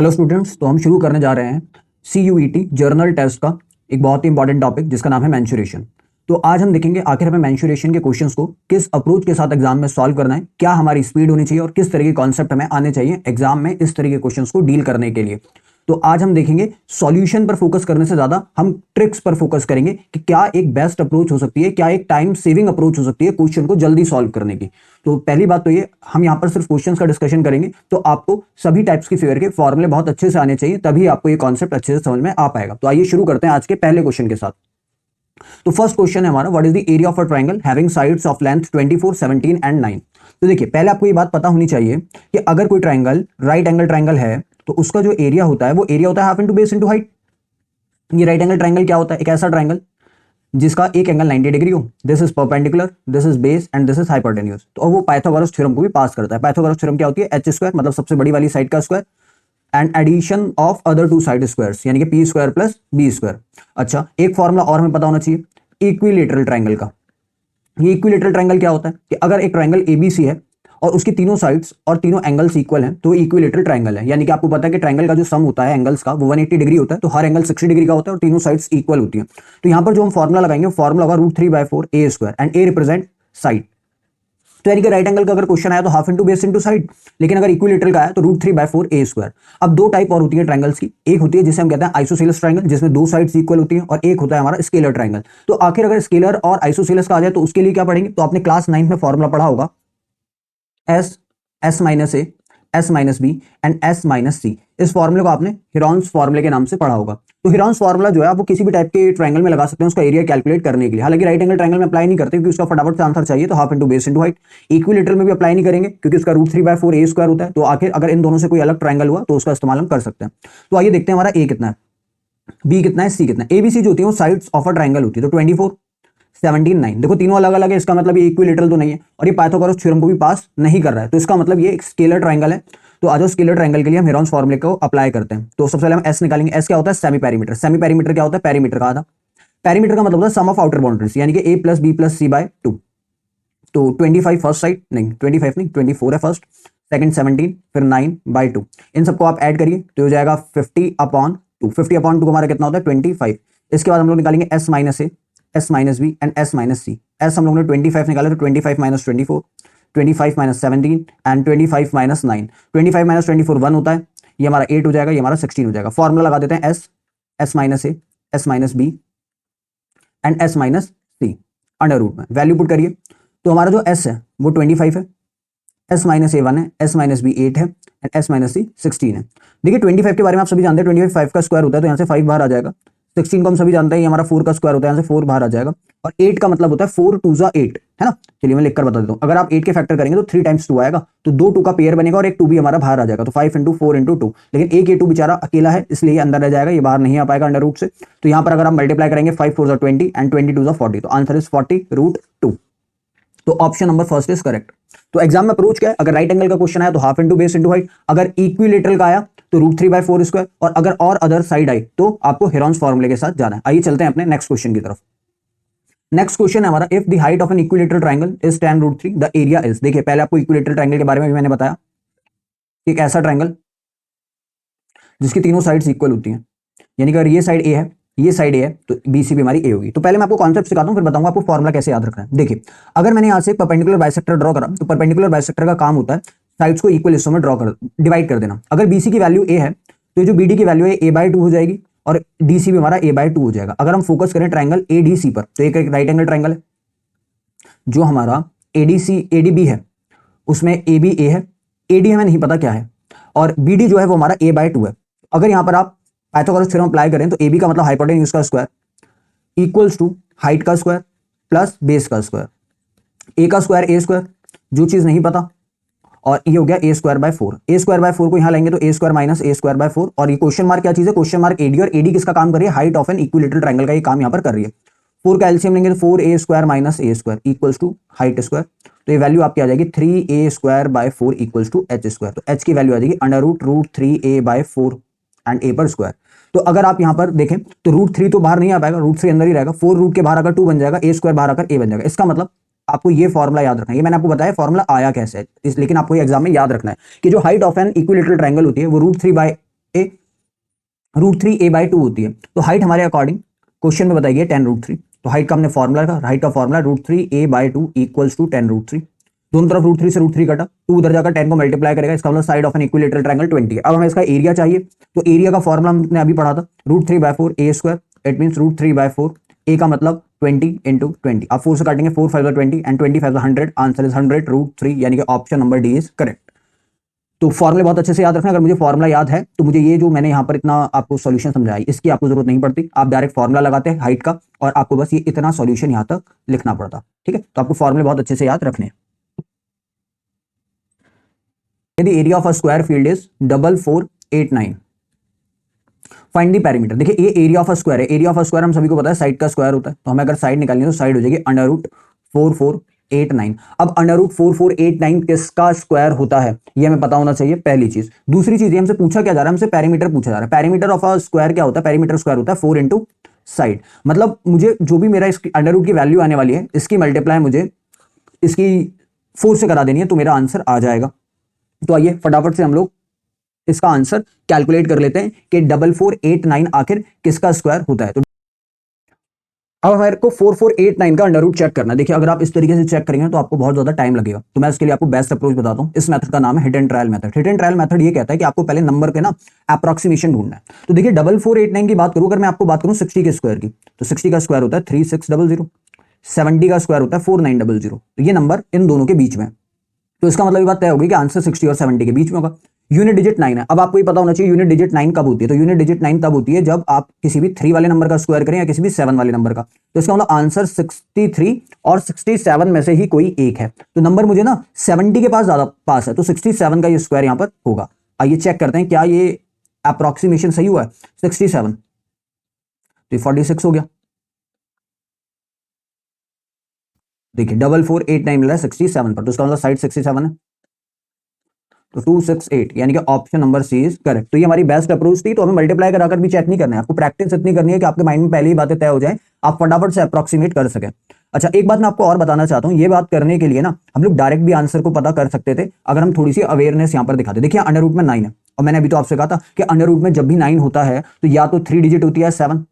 Hello students, तो हम शुरू करने जा रहे हैं CUET जर्नल टेस्ट का एक बहुत ही इंपॉर्टेंट टॉपिक जिसका नाम है मेंसुरेशन। तो आज हम देखेंगे आखिर हमें मेंसुरेशन के क्वेश्चंस को किस अप्रोच के साथ एग्जाम में सॉल्व करना है, क्या हमारी स्पीड होनी चाहिए और किस तरह के कॉन्सेप्ट हमें आने चाहिए एग्जाम में इस तरह के क्वेश्चंस को डील करने के लिए। तो आज हम देखेंगे सॉल्यूशन पर फोकस करने से ज्यादा हम ट्रिक्स पर फोकस करेंगे कि क्या एक बेस्ट अप्रोच हो सकती है, क्या एक टाइम सेविंग अप्रोच हो सकती है क्वेश्चन को जल्दी सॉल्व करने की। तो पहली बात तो ये, हम यहां पर सिर्फ क्वेश्चंस का डिस्कशन करेंगे, तो आपको सभी टाइप्स की फिगर के फॉर्मूले बहुत अच्छे से आने चाहिए, तभी आपको ये कॉन्सेप्ट अच्छे से समझ में आ पाएगा। तो आइए शुरू करते हैं आज के पहले क्वेश्चन के साथ। तो फर्स्ट क्वेश्चन है हमारा, what is the area of a triangle having sides of length 24, 17 and 9। तो देखिए, पहले आपको ये बात पता होनी चाहिए कि अगर कोई ट्रायंगल राइट एंगल ट्रायंगल है तो उसका जो एरिया होता है वो एरिया होता है half into base into height. ये राइट एंगल ट्रायंगल क्या होता है? एक ऐसा ट्रायंगल जिसका एक एंगल 90 डिग्री हो, this is perpendicular, this is base and this is hypotenuse. तो वो पाइथागोरस थ्योरम को भी पास करता है। पाइथागोरस थ्योरम क्या होती है? एच स्क्वायर मतलब सबसे बड़ी वाली साइड का square and addition of other two side squares, यानी कि P square plus B square. अच्छा, एक फॉर्मूला और हमें पता होना चाहिए इक्विलेटरल ट्रायंगल का। ये इक्विलेटरल ट्रायंगल क्या होता है कि अगर एक ट्रायंगल एबीसी है और उसकी तीनों साइड्स और तीनों एंगल्स इक्वल हैं तो इक्विलेटरल ट्रायंगल है। यानी कि आपको पता है कि ट्रायंगल का जो सम होता है एंगल्स का वो 180 डिग्री होता है, तो हर एंगल 60 डिग्री का होता है और तीनों साइड्स इक्वल होती हैं। तो यहां पर जो हम फॉर्मुला लगाएंगे फॉर्मुला होगा √3/4 a square and a represent side. तो यानी कि राइट एंगल का अगर क्वेश्चन आया तो half into base into side, लेकिन अगर इक्विलेटरल का आया तो √3/4 ए स्क्वायर। अब दो टाइप और होती है ट्रायंगल्स की, एक होती है जिसे हम कहते हैं आइसोसेलेस ट्रायंगल जिसमें दो साइड्स इक्वल होती हैं, और एक होता है हमारा स्केलर ट्रायंगल। तो आखिर अगर स्केलर और आइसोसेलेस का आ जाए तो उसके लिए क्या पढ़ेंगे? तो आपने क्लास 9 में फॉर्मुला पढ़ा होगा s S minus A S minus B and S minus c. इस फॉर्मूले को आपने हिरॉन्स फॉर्मूले के नाम से पढ़ा होगा। तो हिरॉन्स फॉर्मूला जो है वो किसी भी टाइप के ट्रायंगल में लगा सकते हैं उसका एरिया कैलकुलेट करने के लिए। हालांकि राइट एंगल ट्रायंगल में अप्लाई नहीं करते क्योंकि उसका फटाफट से आंसर चाहिए, तो half into base into height. Equilateral में भी अप्लाई नहीं करेंगे क्योंकि उसका √3/4 ए स्क्वायर होता है। तो आखिर अगर इन दोनों से कोई अलग ट्रायंगल हुआ तो उसका इस्तेमाल हम कर सकते हैं। तो आइए देखते हैं हमारा ए कितना है, बी कितना है, सी कितना है। एबीसी जो होती है वो साइड्स ऑफ अ ट्रायंगल होती है। तो 24, 17, 9, देखो तीनों अलग अलग है, इसका मतलब ये इक्विलेटरल तो नहीं है और ये पाइथागोरस थ्योरम को भी पास नहीं कर रहा है। तो इसका मतलब ये एक स्केलर ट्रायंगल है। तो आज स्केलर ट्रायंगल के लिए हम हेरॉन्स फॉर्मूले को अप्लाई करते हैं। तो सबसे पहले हम एस निकालेंगे। एस क्या होता है? Semi perimeter. सेमी पेरीमीटर क्या होता है? पेरीमीटर का आधा। पेरीमीटर का मतलब होता है सम ऑफ आउटर बाउंड्रीज, यानी कि a plus B plus C by 2। तो 25 फर्स्ट साइड, नहीं 25 नहीं 24 है फर्स्ट, सेकंड 17, फिर 9/2। इन सबको आप ऐड करिए तो हो जाएगा 50/2। 50/2 हमारा कितना होता है? 25। इसके बाद हम लोग निकालेंगे S minus A, S minus B and S minus C. S हम लोग ने 25 निकाला तो 25 minus 24, 25 minus 17 and 25 minus 9। 25 minus 24 1 होता है, ये हमारा 8 हो जाएगा, ये हमारा 16 हो जाएगा। फॉर्मूला लगा देते हैं S, S minus A, S minus B and S minus C under root में। वैल्यू पुट करिए तो हमारा जो एस है वो 25 है, एस माइनस ए 1 है, एस माइनस बी 8 है एंड एस माइनस सी 16 है। देखिए 25 के बारे में आप सभी जानते हैं, 25 5 का स्क्वायर होता है तो यहाँ से 5 बाहर आ जाएगा। 16 को हम सभी जानते हैं, ये हमारा 4 का स्क्वायर होता है, यहाँ से 4 बाहर आ जाएगा। और 8 का मतलब होता है 4 2 8, है ना। चलिए मैं लिखकर बता देता हूँ, अगर आप 8 के फैक्टर करेंगे तो 3 टाइम्स 2 आएगा, तो 2 2 का पेयर बनेगा और एक 2 भी हमारा बाहर आ जाएगा। तो 5 इंटू 4 इंटू 2, लेकिन एक ये 2 बेचारा अकेला है इसलिए ये अंदर रह जाएगा, ये बाहर नहीं आ पाएगा अंडर रूट से। तो यहाँ पर अगर आप मल्टीप्लाई करेंगे 5 4 20 एंड 22 40, तो आंसर इज 40√2। तो option number first is correct. तो एग्जाम में अप्रोच क्या है? अगर राइट एंगल का क्वेश्चन आया तो half into base into height, अगर इक्विलेटरल का आया तो √3/4 स्क्वायर, और अगर और अदर साइड आई तो आपको हेरॉन्स फॉर्मूले के साथ जाना है। आइए चलते हैं अपने नेक्स्ट क्वेश्चन की तरफ। नेक्स्ट क्वेश्चन है हमारा, if the height of an equilateral triangle is tan√3, the area is. देखिए पहले आपको इक्विलेटरल ट्रायंगल के बारे में भी मैंने बताया, एक ऐसा ट्रायंगल जिसकी तीनों साइड्स इक्वल होती हैं, यानी कि अगर ये साइड ए है, ये साइड ए है, तो बीसी भी हमारी ए होगी। तो पहले मैं आपको कॉन्सेप्ट सिखाता हूं, फिर बताऊंगा आपको फॉर्मुला कैसे याद रखना है। देखिए अगर मैंने यहां से परपेंडिकुलर बाइसेक्टर ड्रॉ करा तो परपेंडिकुलर बाइसेक्टर का काम होता है साइड्स को इक्वल हिस्सों में डिवाइड कर देना। अगर बीसी की वैल्यू ए है तो जो बीडी की वैल्यू है a/2 हो जाएगी और डीसी भी हमारा a/2 हो जाएगा। अगर हम फोकस करें ट्रायंगल एडीसी पर, तो एक राइट एंगल ट्रायंगल है, जो हमारा एडीसी एडीबी है उसमें ए बी ए है, एडी हमें नहीं पता क्या है, और बीडी जो है वो हमारा a/2 है। अगर यहां पर आप पाइथागोरस थ्योरम अप्लाई करें तो ए बी का मतलब हाइपोटेन्यूज का स्क्वायर इक्वल्स टू हाइट का स्क्वायर प्लस बेस का स्क्वायर। ए का स्क्वायर ए स्क्वायर, जो चीज नहीं पता, और ये हो गया a²/4। a²/4 को यहां लेंगे तो a² माइनस a²/4, और ये क्वेश्चन मार्क क्या चीज है? क्वेश्चन मार्क एडी, और एडी किसका काम कर रही है? Height of an equilateral triangle का ये काम यहां पर कर रही है। 4 का एलसीएम लेंगे तो 4a² minus a² equals to height square, तो ये वैल्यू आपकी आ जाएगी 3a²/4 इक्वल्स टू h²। तो h की वैल्यू आ जाएगी √3a/4 एंड a पर स्क्वायर। तो अगर आप यहां पर देखें तो √3 तो बाहर नहीं आ पाएगा, √3 अंदर ही रहेगा, 4 रूट के बाहर आकर 2 बन जाएगा, a² बाहर आकर a बन जाएगा। इसका मतलब आपको ये फॉर्मुला याद रखना है। ये मैंने आपको बताया फॉर्मुला आया कैसे है, लेकिन आपको ये एग्जाम में याद रखना है कि जो height of an equilateral triangle होती है वो √3/a √3a/2 होती है। तो हाइट हमारे अकॉर्डिंग क्वेश्चन में बताई गई है 10√3। तो हाइट का हमने फॉर्मूला का हाइट का फॉर्मूला √3a/2 इक्वल्स टू 10√3। दोनों तरफ √3 से √3 कटा, 2 उधर जाकर 10 को मल्टीप्लाई करेगा, इसका मतलब side of an equilateral triangle 20 है। अब हमें इसका एरिया चाहिए, तो एरिया का फॉर्मूला हमने अभी पढ़ा था √3/4 a²। इट मींस √3/4 a का मतलब 20 × 20। आप 4 से काटेंगे, 4 5 20 एंड 20 5 100। आंसर इज 100√3, यानी कि option number D is correct. तो फॉर्मूले बहुत अच्छे से याद रखना। अगर मुझे फॉर्मूला याद है तो मुझे ये जो मैंने यहाँ पर इतना आपको सॉल्यूशन समझाया इसकी आपको जरूरत नहीं पड़ती। आप डायरेक्ट फॉर्मूला लगाते हैं हाइट का और आपको बस ये इतना सॉल्यूशन यहाँ तक लिखना पड़ता। ठीक है, तो आपको फॉर्मूले बहुत अच्छे से याद रखने हैं। यदि area of a square field is 4489, find the perimeter. देखिए ये एरिया ऑफ अ स्क्वायर है। एरिया ऑफ अ स्क्वायर हम सभी को पता है साइड का स्क्वायर होता है। तो हमें अगर साइड निकालनी है तो साइड हो जाएगी √4489। अब √4489 किसका स्क्वायर होता है ये हमें पता होना चाहिए, पहली चीज। दूसरी चीज, हमसे पूछा क्या जा रहा है, हमसे पेरीमीटर पूछा जा रहा है। पेरीमीटर ऑफ अ स्क्वायर क्या होता है, पेरीमीटर स्क्वायर होता है 4 इंटू साइड। मतलब मुझे जो भी मेरा इसकी अंडर की वैल्यू आने वाली है इसकी मल्टीप्लाई मुझे इसकी 4 से करा देनी है, तो मेरा आंसर आ जाएगा। तो आइए फटाफट से हम लोग इसका आंसर कैलकुलेट कर लेते हैं कि 4489 आखिर किसका स्क्वायर होता है। तो अब हमारे को 4489 का अंडर रूट चेक करना है। देखिए अगर आप इस तरीके से चेक करेंगे तो आपको बहुत ज्यादा टाइम लगेगा। तो मैं इसके लिए आपको बेस्ट अप्रोच बताता हूं। इस मेथड का नाम है hit and trial method. Hit and trial method ये कहता है कि आपको पहले नंबर पे ना अप्रोक्सीमेशन ढूंढना है। तो देखिए 4489 की बात करूं, अगर मैं आपको बात करूं 60 के स्क्वायर की, तो 60 का स्क्वायर होता है 3600। 70 का स्क्वायर होता है 4900। तो ये नंबर इन दोनों के बीच में है। तो इसका मतलब ये बात तय होगी कि आंसर 60 और 70 के बीच में होगा। यूनिट डिजिट 9 है। अब आपको ये पता होना चाहिए यूनिट डिजिट 9 कब होती है। तो यूनिट डिजिट 9 तब होती है जब आप किसी भी 3 वाले नंबर का स्क्वायर करें या किसी भी 7 वाले नंबर का। तो इसका मतलब आंसर 63 और 67 में से ही कोई एक है। तो नंबर मुझे ना 70 के पास ज्यादा पास है, तो 67 का ये स्क्वायर यहां पर होगा। आइए चेक करते हैं क्या ये अप्रोक्सीमेशन सही हुआ है। 67 तो 46 हो गया। देखिए 4489 मिल रहा है 67 पर, तो इसका मतलब साइड 67 है, तो 268 यानी कि option number C is correct. तो ये हमारी बेस्ट अप्रोच थी। तो हमें मल्टीप्लाई कराकर भी चेक नहीं करना है, आपको प्रैक्टिस इतनी करनी है कि आपके माइंड में पहले ही बातें तय हो जाए, आप फटाफट से अप्रोक्सीमेट कर सकें। अच्छा एक बात मैं आपको और बताना चाहता हूं, ये बात करने के लिए ना हम लोग डायरेक्ट भी आंसर को पता कर सकते थे अगर हम थोड़ी सी अवेयरनेस यहां पर दिखाते। देखिए अंडर रूट में 9 है और मैंने अभी तो आपसे कहा था कि अंडर रूट में जब भी 9 होता है तो या तो 3 डिजिट होती है 7,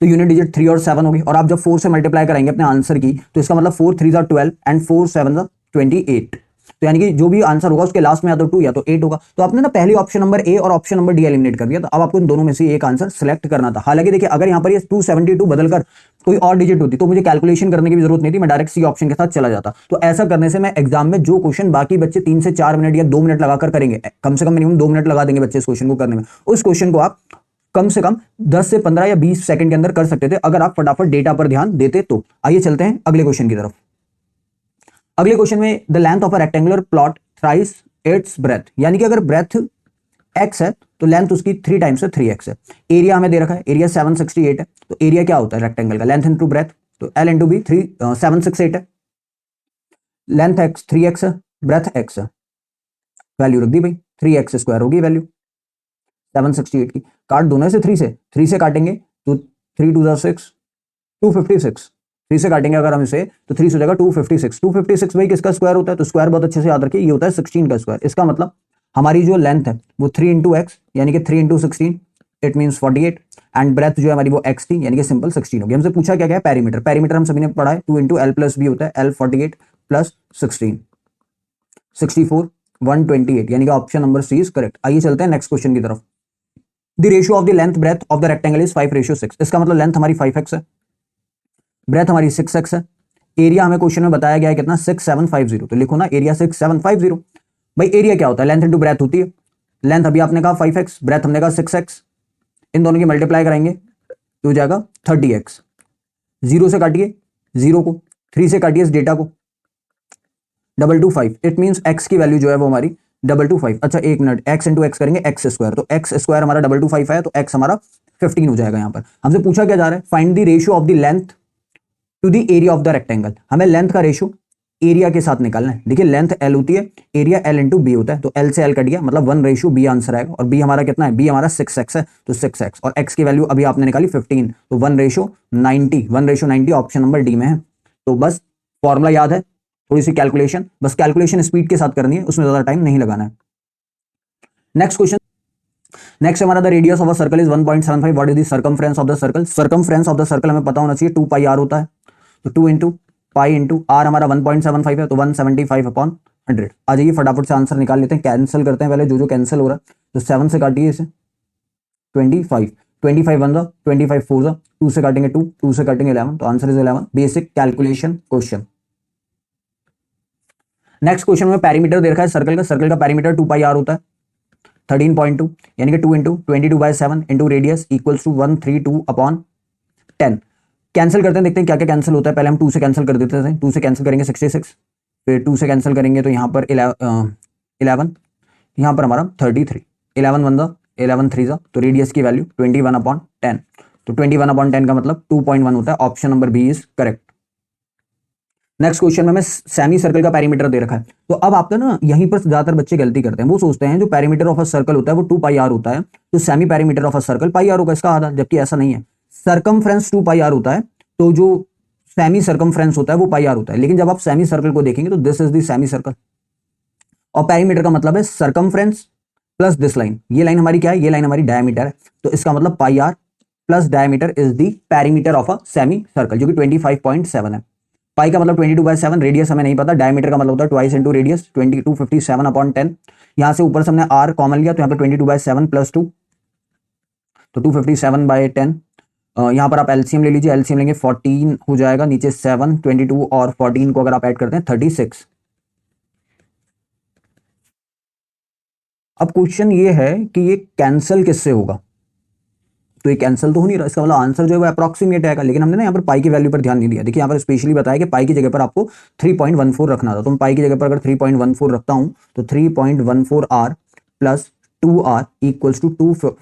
तो यूनिट डिजिट 3 और 7 होगी। और आप जब 4 से मल्टीप्लाई कराएंगे अपने आंसर की तो इसका मतलब 4 3 12 एंड 4 7 28। तो यानी कि जो भी आंसर होगा उसके लास्ट में या तो 2 या तो 8 होगा। तो आपने ना पहले ऑप्शन नंबर ए और ऑप्शन नंबर डी एलिमिनेट कर दिया। तो अब आपको इन दोनों में से एक आंसर सेलेक्ट करना था। हालांकि देखिए अगर यहाँ पर ये 272 बदलकर कोई और डिजिट होती तो मुझे कैलकुलेशन करने की भी जरूरत नहीं थी, मैं डायरेक्ट सी ऑप्शन के साथ चला जाता। तो ऐसा करने से मैं एग्जाम में जो क्वेश्चन बाकी बच्चे 3 से 4 मिनट या 2 मिनट लगाकर करेंगे, कम से कम मिनिमम 2 मिनट लगा देंगे बच्चे इस क्वेश्चन को करने में, उस क्वेश्चन को आप कम से कम 10 से 15 या 20 सेकंड के अंदर कर सकते थे अगर आप फटाफट डेटा पर ध्यान देते तो। आइए चलते हैं अगले क्वेश्चन की तरफ। अगले क्वेश्चन में the length of a rectangular plot thrice it's breath, यानी कि अगर ब्रेथ x है तो लेंथ उसकी 3 टाइम्स से 3x है। एरिया हमें दे रखा है, एरिया 768 है। तो एरिया क्या होता है रेक्टेंगल का, लेंथ इंटू ब्रेथ, तो l इंटू बी 768 है। लेंथ x 3x है, ब्रेथ x है, वैल्यू रख दी भाई, 3x स्क्वायर होगी वैल्यू 768 की। काट दोनों से 3 से काटेंगे तो 3 2 6 256। 3 से काटेंगे अगर हम इसे तो 3 से हो जाएगा 256। 256 भाई किसका स्क्वायर होता है, तो स्क्वायर बहुत अच्छे से याद रखिए ये होता है 16 का स्क्वायर। इसका मतलब हमारी जो लेंथ है वो 3 इंटू एक्स यानी कि 3 into 16 it mean 48 and breadth जो है हमारी वो एक्स थी यानी कि सिंपल 16 होगी। हमसे पूछा क्या क्या है पेरीमीटर। पेरीमीटर हम सभी ने पढ़ा है 2 इंटू एल प्लस बी होता है, एल 48 प्लस 16 64 128 यानी कि option number C is correct. आइए चलते हैं नेक्स्ट क्वेश्चन की तरफ। The ratio of the length breadth of the rectangle is 5:6। इसका मतलब लेंथ हमारी 5x है, ब्रेथ हमारी 6x है। एरिया हमें क्वेश्चन में बताया गया है कितना 6750। तो लिखो ना एरिया 6750। भाई एरिया क्या होता है, लेंथ इंटू ब्रेथ होती है। लेंथ अभी आपने कहा 5x, ब्रेथ हमने कहा 6x, इन दोनों की मल्टीप्लाई कराएंगे तो हो जाएगा 30x। 0 से काटिए 0 को, 3 से काटिए इस डेटा को, 225। इट मीन x की वैल्यू जो है वो हमारी 225। अच्छा एक मिनट, x इंटू एक्स करेंगे एक्स स्क्वायर, तो एक्स स्क्वायर हमारा 225 है तो x हमारा 15 हो जाएगा। यहां पर हमसे पूछा क्या जा रहा है, find the ratio of the length to the area of the rectangle. हमें लेंथ का रेशियो एरिया के साथ निकालना है। देखिए लेंथ l होती है, एरिया l इंटू बी होता है, तो l से l कट गया मतलब 1:b आंसर आएगा। और b हमारा कितना है, b हमारा 6x है तो 6x, और x की वैल्यू अभी आपने निकाली 15, तो 1:90 ऑप्शन नंबर डी में है। तो बस फॉर्मूला याद है, थोड़ी सी कैलकुलेशन, बस कैलकुलेशन स्पीड के साथ करनी है, उसमें ज्यादा टाइम नहीं लगाना है। नेक्स्ट क्वेश्चन, नेक्स्ट हमारा the radius of a circle is 1.75, what is the circumference of the circle. Circumference of the circle हमें पता होना चाहिए 2 पाई आर होता है, तो 2 इंटू पाई इंटू आर हमारा 1.75 है, तो 175 अपॉन 100। आ जाइए फटाफट से आंसर निकाल लेते हैं, कैंसिल करते हैं पहले जो जो कैंसिल हो रहा है। तो 7 से काटिए इसे 25, 25 वन जा 25 फोर जा, 2 से काटेंगे 2, 2 से काटेंगे 11, तो answer is 11। Basic calculation question. Next question में पैरीमीटर दे रखा है सर्कल का, सर्कल का पैरीमीटर 2 पाई आर होता है 13.2, यानी कि 2 into 22/7 into radius equals to 132 upon 10। Cancel करते हैं, देखते हैं क्या क्या कैंसिल होता है। पहले हम 2 से कैंसिल कर देते हैं, 2 से कैंसिल करेंगे 66, फिर 2 से कैंसिल करेंगे तो यहाँ पर 11, यहाँ पर हमारा 33, 11 वन जा 11 थ्री जा, तो रेडियस की वैल्यू 21 अपॉन 10, तो 21 अपॉन 10 का मतलब 2.1 होता है। Option number B is correct. Next question में हमें सेमी सर्कल का पैरीमीटर दे रखा है, तो अब आपका ना यहीं पर ज्यादातर बच्चे गलती करते हैं, वो सोचते हैं जो पैरीमीटर ऑफ अ सर्कल होता है वो 2 पाई आर होता है, तो semi perimeter of a circle pi R होगा इसका आधा, जबकि ऐसा नहीं है। सर्कमफ्रेंस 2 पाई आर होता है, तो जो सेमी सर्कमफ्रेंस होता है वो पाई आर होता है। लेकिन जब आप सेमी सर्कल को देखेंगे तो this is the semi circle, और पैरीमीटर का मतलब है सर्कमफ्रेंस प्लस दिस लाइन। ये लाइन हमारी क्या है, ये लाइन हमारी डायमीटर है, तो इसका मतलब pi r plus diameter is the perimeter of a semi circle, जो कि 25.7 है। पाई का मतलब 22/7, रेडियस हमें नहीं पता, डायमीटर का मतलब होता है ट्वाइस इंटू रेडियस 257 अपॉन 10। यहां से ऊपर से हमने आर कॉमन लिया, तो यहाँ पर 22/7 प्लस 2, तो 257/10। यहाँ पर आप एलसीएम ले लीजिए, एलसीएम लेंगे 14 हो जाएगा, नीचे 7, 22 और 14 को अगर आप ऐड करते हैं 36। अब क्वेश्चन ये है कि ये कैंसिल किससे होगा, तो ये कैंसिल तो हो नहीं रहा, इसका मतलब आंसर जो है वो अप्रॉक्सीमेट आएगा। लेकिन हमने ना यहाँ पर पाई की वैल्यू पर ध्यान नहीं दिया। देखिए यहाँ पर स्पेशली बताया कि पाई की जगह पर आपको 3.14 रखना था, तो मैं पाई की जगह पर अगर 3.14 रखता हूं तो 3.14 R plus 2 R equals to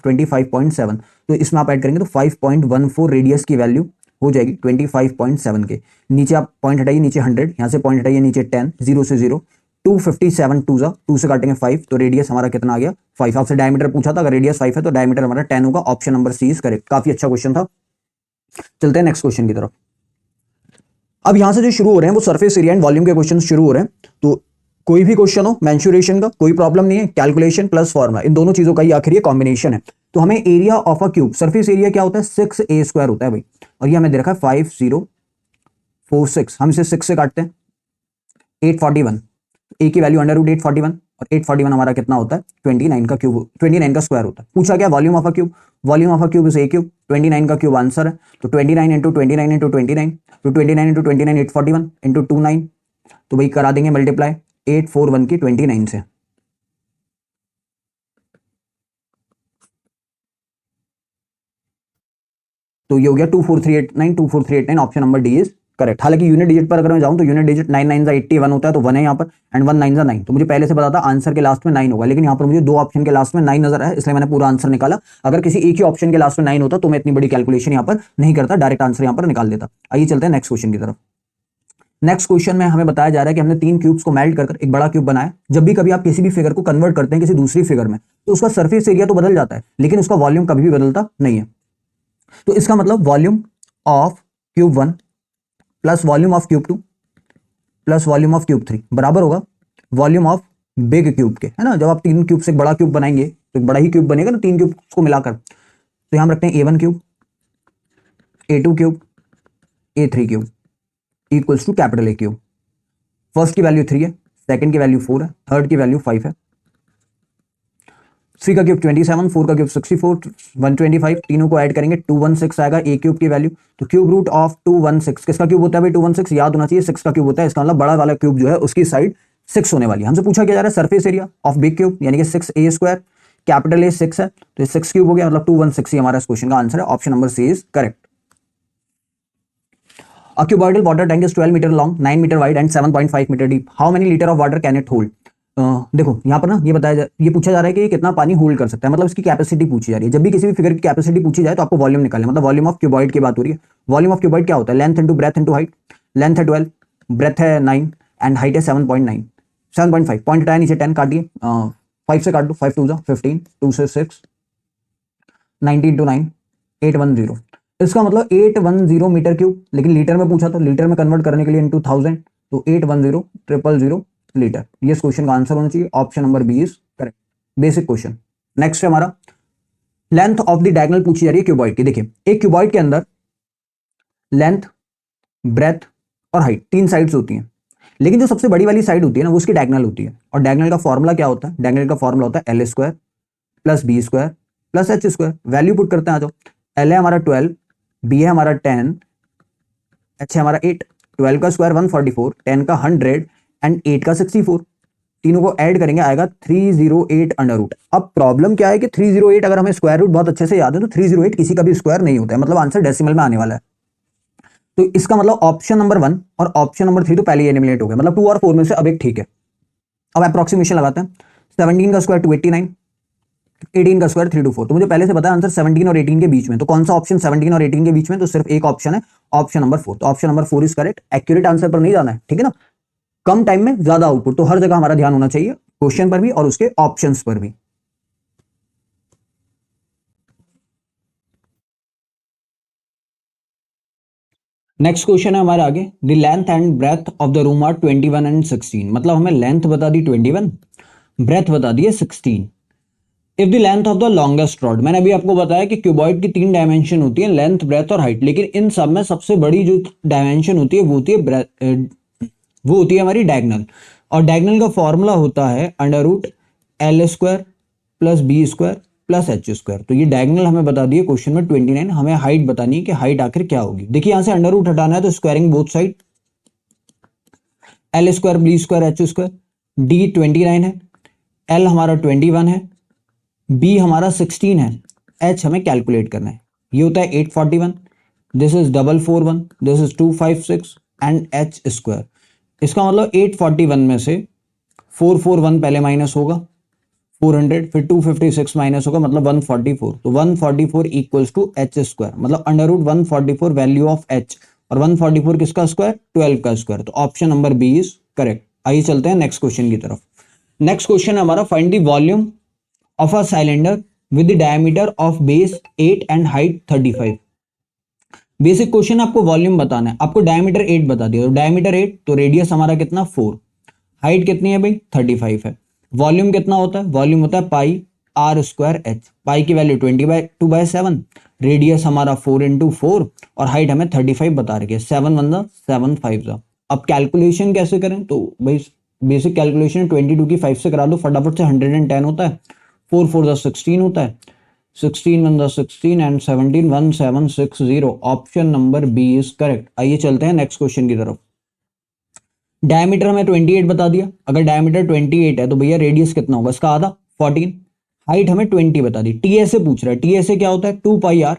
25.7, तो इसमें आप ऐड करेंगे तो 5.14 रेडियस की वैल्यू हो जाएगी 25.7 के। नीचे आप पॉइंट हटाइए, नीचे 100, यहाँ से पॉइंट हटाइए, नीचे 10, 0 से 0, 257 2 से काटेंगे 5, तो रेडियस हमारा कितना आ गया 5। आपसे डायमीटर पूछा था, अगर रेडियस 5 है तो डायमीटर हमारा 10 होगा। Option number C is correct. काफी अच्छा क्वेश्चन था। चलते हैं नेक्स्ट क्वेश्चन की तरफ। अब यहां से जो शुरू हो रहे हैं वो सरफेस एरिया एंड वॉल्यूम के क्वेश्चन शुरू हो रहे हैं, तो कोई भी क्वेश्चन हो मेंसुरेशन का कोई प्रॉब्लम नहीं है, कैलकुलेशन प्लस फॉर्मूला इन दोनों चीजों का ही आखिर ये कॉम्बिनेशन है। तो हमें area of a cube, surface area क्या होता है 6a² होता है भाई, और ये हमें दे रखा है 5046। हम इसे 6 से काटते हैं 841, ए की वैल्यू √841, और 841 हमारा कितना होता है 29 का क्यूब, 29 का स्क्वायर होता है। पूछा क्या volume of a cube, volume of a cube is a cube, 29 का क्यूब आंसर है, तो 29 इंटू 29 इंटू 29, तो 29 इंटू 29 841 इंटू 29, तो भाई करा देंगे मल्टीप्लाई 841 की 29 से, तो ये हो गया 24389, 24389। Option number D is correct. हालांकि यूनिट डिजिट पर अगर मैं जाऊं तो यूनिट डिजिट 9 9 81 होता है, तो 1 है यहाँ पर, एंड 1 9 9, तो मुझे पहले से पता था आंसर के लास्ट में 9 होगा, लेकिन यहाँ पर मुझे दो ऑप्शन के लास्ट में 9 नजर आया, इसलिए मैंने पूरा आंसर निकाला। अगर किसी एक ही ऑप्शन के लास्ट में 9 होता तो मैं इतनी बड़ी कैलकुलेशन यहाँ पर नहीं करता, डायरेक्ट आंसर यहाँ पर निकाल देता। आइए चलते हैं नेक्स्ट क्वेश्चन की तरफ। नेक्स्ट क्वेश्चन में हमें बताया जा रहा है कि हमने 3 क्यूब्स को मेल्ट कर एक बड़ा क्यूब बनाया। जब भी कभी आप किसी भी फिगर को कन्वर्ट करते हैं किसी दूसरी फिगर में, तो उसका सरफेस एरिया तो बदल जाता है, लेकिन उसका वॉल्यूम कभी भी बदलता नहीं है। तो इसका मतलब volume of cube 1 plus volume of cube 2 plus volume of cube 3 बराबर होगा वॉल्यूम ऑफ बिग क्यूब के, है ना। जब आप 3 क्यूब से एक बड़ा क्यूब बनाएंगे तो एक बड़ा ही क्यूब बनेगा ना 3 क्यूब को मिलाकर। तो यहां रखते हैं A1 cube, A2 cube, A3 cube equals to capital A cube. First की वैल्यू 3 है, सेकंड की वैल्यू 4 है, थर्ड की वैल्यू 5 है। 3 का क्यूब 27, 4 का क्यूब 64, 125, तीनों को ऐड करेंगे 216 आएगा ए क्यूब की वैल्यू। तो क्यूब रूट ऑफ 216 किसका क्यूब होता है भाई 216, याद होना चाहिए 6 का क्यूब होता है। इसका मतलब बड़ा वाला क्यूब जो है उसकी साइड 6 होने वाली है। हमसे पूछा क्या जा रहा है surface area of big cube, यानी कि 6a², कैपिटल A 6 है, तो 6 क्यूब हो गया, मतलब 216 ही हमारा इस क्वेश्चन का आंसर है। Option number C is correct. A cuboidal water tank is 12 meter long, 9 meter wide and 7.5 meter deep. How many liter of water can it hold? देखो यहाँ पर ना ये पूछा जा रहा है कि ये कितना पानी होल्ड कर सकता है, मतलब इसकी कैपेसिटी पूछी जा रही है। जब भी किसी भी फिगर की कैपेसिटी पूछी जाए तो आपको वॉल्यूम निकालना, मतलब वॉल्यूम ऑफ क्यूबॉइड की बात हो रही है। वॉल्यूम ऑफ क्यूबॉइड क्या होता है, length into breadth into height. Length है 12, ब्रेथ है 9 एंड हाइट है 7.9, 7.5। पॉइंट हटाया, नीचे 10 काटिए, 5 से काट दो, 5 2 जा 15, 2 से 6, 90 इंटू 9, 810। इसका मतलब 810 मीटर क्यूब, लेकिन लीटर में पूछा तो लीटर में कन्वर्ट करने के लिए इंटू 1000, तो 810,000 लीटर। ये इस क्वेश्चन का आंसर होना चाहिए। Option number B is correct. Basic question. Next है हमारा लेंथ ऑफ द डायगोनल पूछी जा रही है क्यूबॉइड की। देखिए एक क्यूबॉइड के अंदर लेंथ, ब्रेथ और हाइट तीन साइड्स होती हैं, लेकिन जो सबसे बड़ी वाली साइड होती है ना वो उसकी डायगोनल होती है। और डायगोनल का फॉर्मूला क्या होता है? डायगोनल का फॉर्मूला होता है L square plus B square plus H square. Value put करते हैं, आ जाओ। एल है हमारा 12, बी है हमारा 10, एच है हमारा 8। 12 का स्क्वायर 144, 10 का 100 एंड 8 का 64। तीनों को ऐड करेंगे आएगा 308 अंडर रूट। अब प्रॉब्लम क्या है कि 308 अगर हमें स्क्वायर रूट बहुत अच्छे से याद है तो 308 किसी का भी स्क्वायर नहीं होता है, मतलब आंसर डेसिमल में आने वाला है। तो इसका मतलब ऑप्शन नंबर 1 और ऑप्शन नंबर 3 तो पहले ही एलिमिनेट हो गए, मतलब 2 और 4 में से अब एक ठीक है। अब अप्रोक्सीमेशन लगाते हैं। 17 का स्क्वायर 289, 18 का स्क्वायर 324। तो मुझे पहले से पता है आंसर 17 और 18 के बीच में। तो कौन सा ऑप्शन 17 और 18 के बीच में? तो सिर्फ एक ऑप्शन है, ऑप्शन नंबर 4। तो option number 4 is correct. Accurate answer पर नहीं जाना है, ठीक है ना। कम टाइम में ज्यादा आउटपुट, तो हर जगह हमारा ध्यान होना चाहिए, क्वेश्चन पर भी और उसके ऑप्शंस पर भी। नेक्स्ट क्वेश्चन है हमारे आगे। The length and breadth of the room are 21 and 16। मतलब हमें लेंथ बता दी 21, ब्रेथ बता दी है 16। If the length of the longest rod, मैंने अभी आपको बताया कि क्यूबॉइड की 3 डायमेंशन होती है, लेंथ, ब्रेथ और हाइट, लेकिन इन सब में सबसे बड़ी जो डायमेंशन होती है वो होती है वो होती है हमारी डायगोनल। और डायगोनल का फॉर्मूला होता है under root L square plus B square plus H square. तो ये डायगोनल हमें बता दिए क्वेश्चन में 29। हमें हाइट बतानी है कि हाइट आखिर क्या होगी। देखिए यहां से अंडर रूट हटाना है तो squaring both side, L square B square H square. D 29 है, एल हमारा 21 है, बी हमारा 16 है, एच हमें कैलकुलेट करना है। ये होता है 841, this is 441, this is 256 and H square. इसका मतलब 841 में से 441 पहले माइनस होगा 400, फिर 256 माइनस होगा मतलब 144। तो 144 इक्वल्स टू एच स्क्वायर, मतलब under root 144 value of H. और 144 किसका स्क्वायर? 12 का स्क्वायर। तो option number B is correct. आइए चलते हैं नेक्स्ट क्वेश्चन की तरफ। नेक्स्ट क्वेश्चन हमारा, find the volume of a cylinder with the diameter of base 8 and height 35। Basic question, आपको वॉल्यूम बताना है। आपको डायमीटर 8 बता दिया, तो डायमीटर 8 तो रेडियस हमारा कितना 4, हाइट कितनी है भाई 35 है। वॉल्यूम कितना होता है? वॉल्यूम होता है पाई आर स्क्वायर एच। पाई की वैल्यू 20/2/7, रेडियस हमारा 4 × 4 और हाइट हमें 35 बता रही है। 7 × 1 7 5। अब कैलकुलेशन कैसे करें? तो भाई बेसिक कैलकुलेशन 22 की 5 से करा दो फटाफट से, 110 होता है, 4 4 16 होता है, 16 1 16 and 17 1760। Option number B is correct. आइए चलते हैं नेक्स्ट क्वेश्चन की तरफ। डायमीटर हमें 28 बता दिया। अगर डायमीटर 28 है तो भैया रेडियस कितना होगा? इसका आधा 14। हाइट हमें 20 बता दी। टीएसए पूछ रहा है। टीएसए क्या होता है? 2 पाई आर,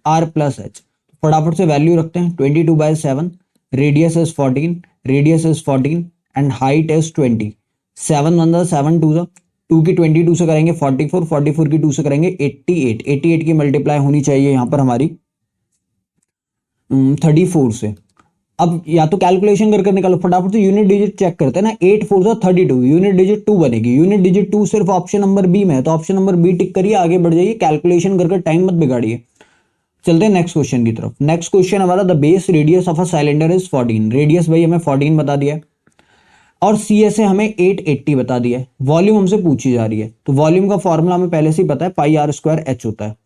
आर प्लस एच। फटाफट से वैल्यू रखते हैं। 22/7, radius is 14, radius is 14 and height is 20। 7 1 7 2 2 की 22 से करेंगे 44, 44 की 2 से करेंगे 88, 88 की मल्टीप्लाई होनी चाहिए यहाँ पर हमारी 34 से। अब या तो कैलकुलेशन कर कर निकालो फटाफट से, यूनिट डिजिट चेक करते हैं ना। 8 4 32, यूनिट डिजिट 2 बनेगी। यूनिट डिजिट 2 सिर्फ ऑप्शन नंबर बी में है, तो ऑप्शन नंबर बी टिक करिए, आगे बढ़ जाइए, कैलकुलेशन कर टाइम मत बिगाड़िए। चलते हैं नेक्स्ट क्वेश्चन की तरफ। नेक्स्ट क्वेश्चन हमारा, the base radius of a cylinder is 14। Radius भाई हमें 14 बता दिया है और सी एस ए हमें 880 बता दिया है। वॉल्यूम हमसे पूछी जा रही है, तो वॉल्यूम का फॉर्मूला हमें पहले से ही पता है, पाई आर स्क्वायर एच होता है।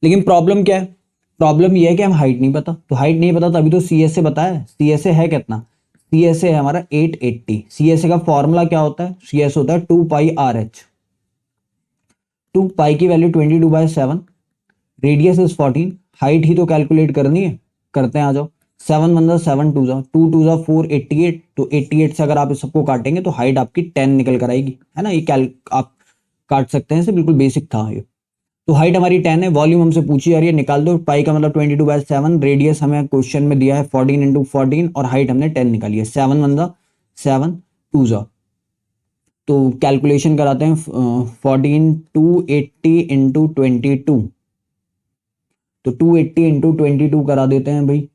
लेकिन प्रॉब्लम क्या है? प्रॉब्लम ये है कि हम हाइट नहीं पता, तो हाइट नहीं पता तभी तो सी एस ए बताया। सी एस ए है कितना? सी एस ए है हमारा 880। सी एस ए का फॉर्मूला क्या होता है? सी एस होता है 2 पाई आर एच। 2 पाई की वैल्यू 22/7, रेडियस इज 14, हाइट ही तो कैलकुलेट करनी है, करते हैं आ जाओ। 7 1 7 2 2 2 4 88। तो 88 से अगर आप इस सबको काटेंगे तो हाइट आपकी 10 निकल कर आएगी, है ना। ये कैल आप काट सकते हैं, इसे बिल्कुल बेसिक था ये। तो हाइट हमारी 10 है, वॉल्यूम हमसे पूछी जा रही है, निकाल दो। पाई का मतलब 22/7, रेडियस हमें क्वेश्चन में दिया है 14 × 14 और हाइट हमने 10 निकाली है। 7 1 7 2। तो कैलकुलेशन कराते हैं। 14 280 × 22, तो 280 × 22 करा देते हैं भाई।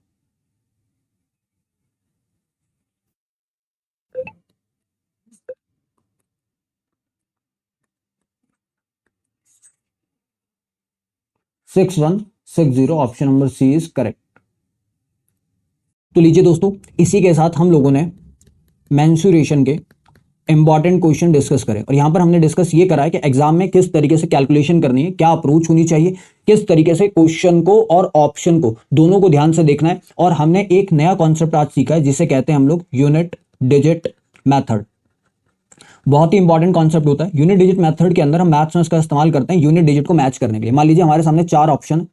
Six 160। Option number C is correct. तो लीजिए दोस्तों, इसी के साथ हम लोगों ने मेंसुरेशन के इंपॉर्टेंट क्वेश्चन डिस्कस करें। और यहां पर हमने डिस्कस ये करा है कि एग्जाम में किस तरीके से कैलकुलेशन करनी है, क्या अप्रोच होनी चाहिए, किस तरीके से क्वेश्चन को और ऑप्शन को दोनों को ध्यान से देखना है। और हमने एक नया कॉन्सेप्ट आज सीखा है जिसे कहते हैं हम लोग यूनिट डिजिट मेथड। बहुत ही इंपॉर्टेंट कॉन्सेप्ट होता है। यूनिट डिजिट मेथड के अंदर हम मैथ्स में इसका इस्तेमाल करते हैं यूनिट डिजिट को मैच करने के लिए। मान लीजिए हमारे सामने 4 ऑप्शन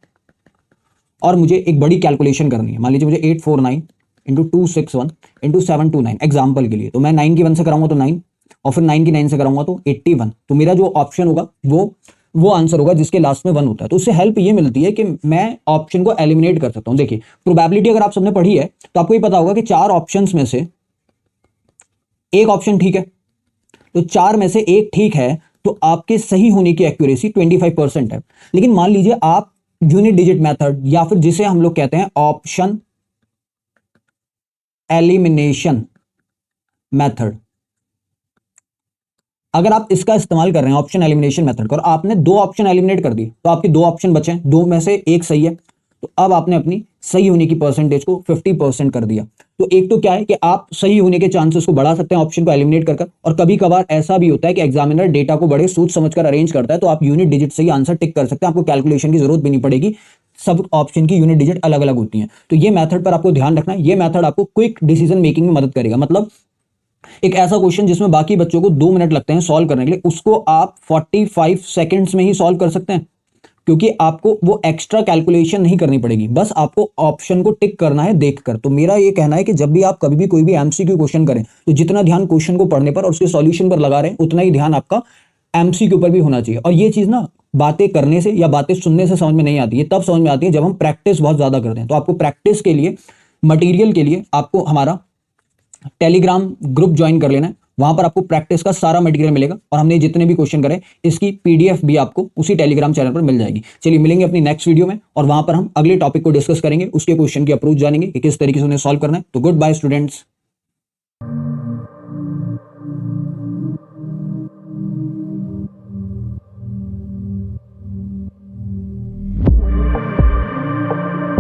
और मुझे एक बड़ी कैलकुलेशन करनी है। मान लीजिए मुझे 849 इंटू 261 इंटू 729 एग्जाम्पल के लिए, तो मैं 9 की 1 से कराऊंगा तो 9, और फिर 9 की 9 से कराऊंगा तो 81। तो मेरा जो ऑप्शन होगा वो आंसर होगा जिसके लास्ट में 1 होता है। तो उससे हेल्प ये मिलती है कि मैं ऑप्शन को एलिमिनेट कर सकता हूं। देखिए प्रोबेबिलिटी अगर आप सबने पढ़ी है तो आपको ये पता होगा कि 4 ऑप्शंस में से एक ऑप्शन ठीक है, तो 4 में से एक ठीक है, तो आपके सही होने की एक्यूरेसी 25% है। लेकिन मान लीजिए आप यूनिट डिजिट मेथड या फिर जिसे हम लोग कहते हैं ऑप्शन एलिमिनेशन मेथड, अगर आप इसका इस्तेमाल कर रहे हैं ऑप्शन एलिमिनेशन मेथड का और आपने 2 ऑप्शन एलिमिनेट कर दिए तो आपके 2 ऑप्शन बचे, 2 में से एक सही है, तो अब आपने अपनी सही होने की परसेंटेज को 50% कर दिया। तो एक तो क्या है कि आप सही होने के चांसेस को बढ़ा सकते हैं ऑप्शन को एलिमिनेट कर। और कभी कभार ऐसा भी होता है कि एग्जामिनर डेटा को बड़े सोच समझकर अरेंज करता है, तो आप यूनिट डिजिट से ही आंसर टिक कर सकते हैं, आपको कैलकुलेशन की जरूरत भी नहीं पड़ेगी। सब ऑप्शन की यूनिट डिजिट अलग अलग होती हैं। तो ये मेथड पर आपको ध्यान रखना है। ये मेथड आपको क्विक डिसीजन मेकिंग में मदद करेगा। मतलब एक ऐसा क्वेश्चन जिसमें बाकी बच्चों को 2 मिनट लगते हैं सॉल्व करने के लिए, उसको आप 45 सेकंड्स में ही सॉल्व कर सकते हैं, क्योंकि आपको वो एक्स्ट्रा कैलकुलेशन नहीं करनी पड़ेगी, बस आपको ऑप्शन को टिक करना है देखकर। तो मेरा ये कहना है कि जब भी आप कभी भी कोई भी एमसीक्यू क्वेश्चन करें तो जितना ध्यान क्वेश्चन को पढ़ने पर और उसके सॉल्यूशन पर लगा रहे हैं उतना ही ध्यान आपका एमसीक्यू पर भी होना चाहिए। और ये चीज ना बातें करने से या बातें सुनने से समझ में नहीं आती है, तब समझ में आती है जब हम प्रैक्टिस बहुत ज्यादा करते हैं। तो आपको प्रैक्टिस के लिए, मटेरियल के लिए आपको हमारा टेलीग्राम ग्रुप ज्वाइन कर लेना है। वहां पर आपको प्रैक्टिस का सारा मटेरियल मिलेगा और हमने जितने भी क्वेश्चन करे इसकी पीडीएफ भी आपको उसी टेलीग्राम चैनल पर मिल जाएगी। चलिए मिलेंगे अपनी नेक्स्ट वीडियो में और वहां पर हम अगले टॉपिक को डिस्कस करेंगे, उसके क्वेश्चन की अप्रोच जानेंगे कि किस तरीके से उन्हें सॉल्व करना है। तो गुड बाय स्टूडेंट्स।